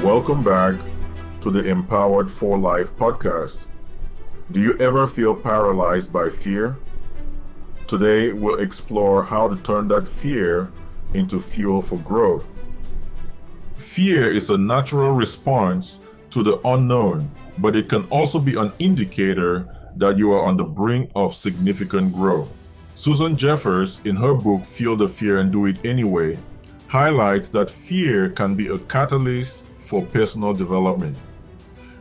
Welcome back to the Empowered for Life podcast. Do you ever feel paralyzed by fear? Today, we'll explore how to turn that fear into fuel for growth. Fear is a natural response to the unknown, but it can also be an indicator that you are on the brink of significant growth. Susan Jeffers, in her book Feel the Fear and Do It Anyway, highlights that fear can be a catalyst for personal development.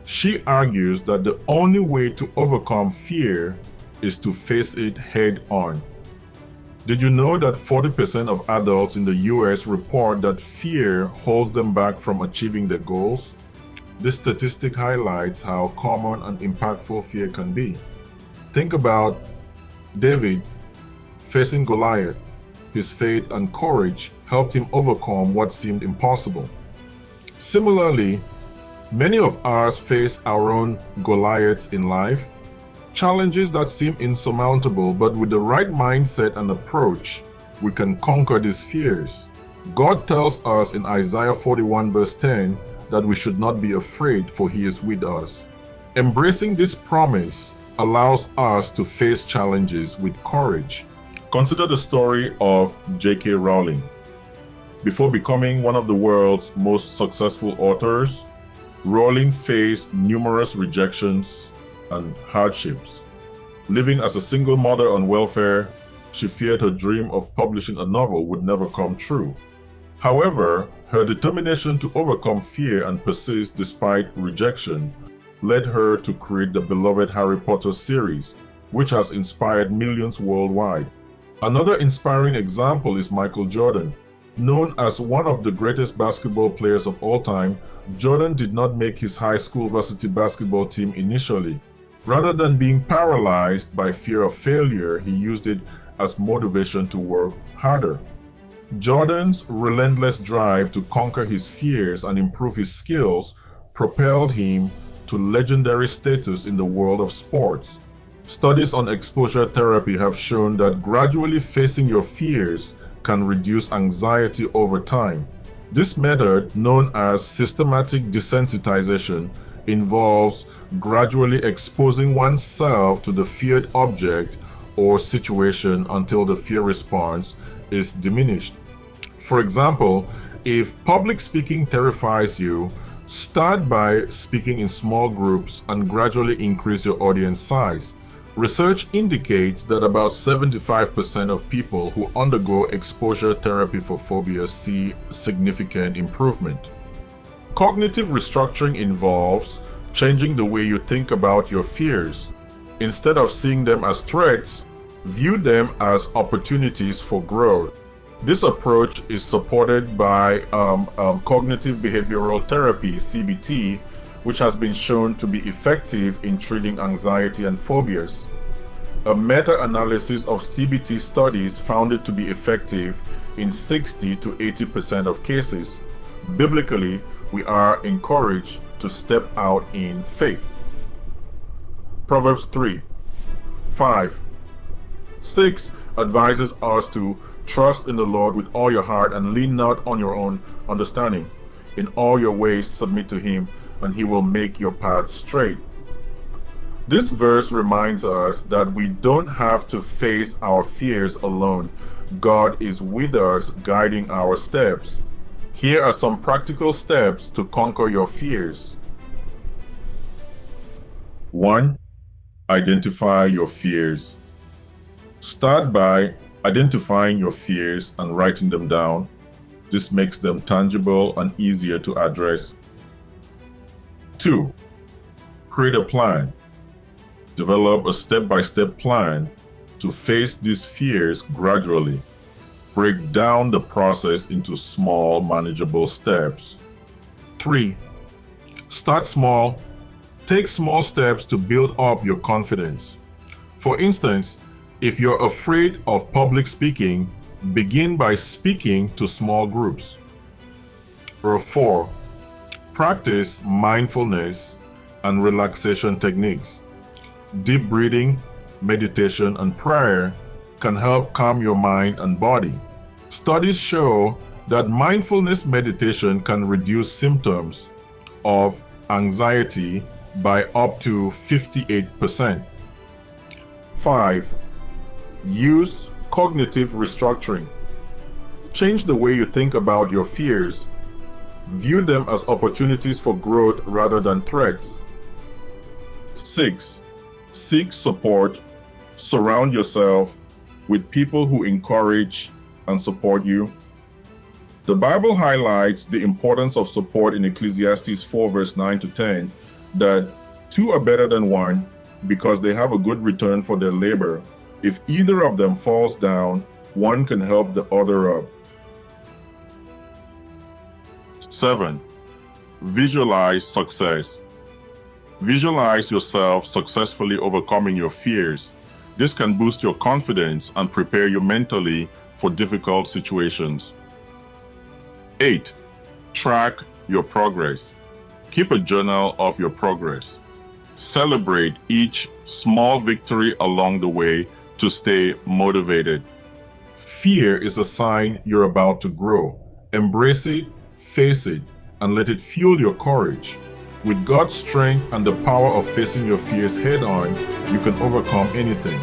She argues that the only way to overcome fear is to face it head on. Did you know that 40% of adults in the US report that fear holds them back from achieving their goals? This statistic highlights how common and impactful fear can be. Think about David facing Goliath. His faith and courage helped him overcome what seemed impossible. Similarly, many of us face our own Goliaths in life, challenges that seem insurmountable, but with the right mindset and approach, we can conquer these fears. God tells us in Isaiah 41 verse 10 that we should not be afraid, for He is with us. Embracing this promise allows us to face challenges with courage. Consider the story of J.K. Rowling. Before becoming one of the world's most successful authors, Rowling faced numerous rejections and hardships. Living as a single mother on welfare, she feared her dream of publishing a novel would never come true. However, her determination to overcome fear and persist despite rejection led her to create the beloved Harry Potter series, which has inspired millions worldwide. Another inspiring example is Michael Jordan. Known as one of the greatest basketball players of all time, Jordan did not make his high school varsity basketball team initially. Rather than being paralyzed by fear of failure, he used it as motivation to work harder. Jordan's relentless drive to conquer his fears and improve his skills propelled him to legendary status in the world of sports. Studies on exposure therapy have shown that gradually facing your fears can reduce anxiety over time. This method, known as systematic desensitization, involves gradually exposing oneself to the feared object or situation until the fear response is diminished. For example, if public speaking terrifies you, start by speaking in small groups and gradually increase your audience size. Research indicates that about 75% of people who undergo exposure therapy for phobias see significant improvement. Cognitive restructuring involves changing the way you think about your fears. Instead of seeing them as threats, view them as opportunities for growth. This approach is supported by cognitive behavioral therapy, CBT, which has been shown to be effective in treating anxiety and phobias. A meta-analysis of CBT studies found it to be effective in 60 to 80% of cases. Biblically, we are encouraged to step out in faith. Proverbs 3, 5, 6 advises us to trust in the Lord with all your heart and lean not on your own understanding. In all your ways submit to Him, and He will make your paths straight. This verse reminds us that we don't have to face our fears alone. God is with us, guiding our steps. Here are some practical steps to conquer your fears. 1. Identify your fears. Start by identifying your fears and writing them down. This makes them tangible and easier to address. 2. Create a plan. Develop a step-by-step plan to face these fears gradually. Break down the process into small, manageable steps. 3. Start small. Take small steps to build up your confidence. For instance, if you're afraid of public speaking, begin by speaking to small groups. Or 4. Practice mindfulness and relaxation techniques. Deep breathing, meditation, and prayer can help calm your mind and body. Studies show that mindfulness meditation can reduce symptoms of anxiety by up to 58%. 5. Use cognitive restructuring. Change the way you think about your fears. View them as opportunities for growth rather than threats. 6. Seek support. Surround yourself with people who encourage and support you. The Bible highlights the importance of support in Ecclesiastes 4 verse 9 to 10, that two are better than one because they have a good return for their labor. If either of them falls down, one can help the other up. 7. Visualize success. Visualize yourself successfully overcoming your fears. This can boost your confidence and prepare you mentally for difficult situations. 8. Track your progress. Keep a journal of your progress. Celebrate each small victory along the way to stay motivated. Fear is a sign you're about to grow. Embrace it, face it, and let it fuel your courage. With God's strength and the power of facing your fears head on, you can overcome anything.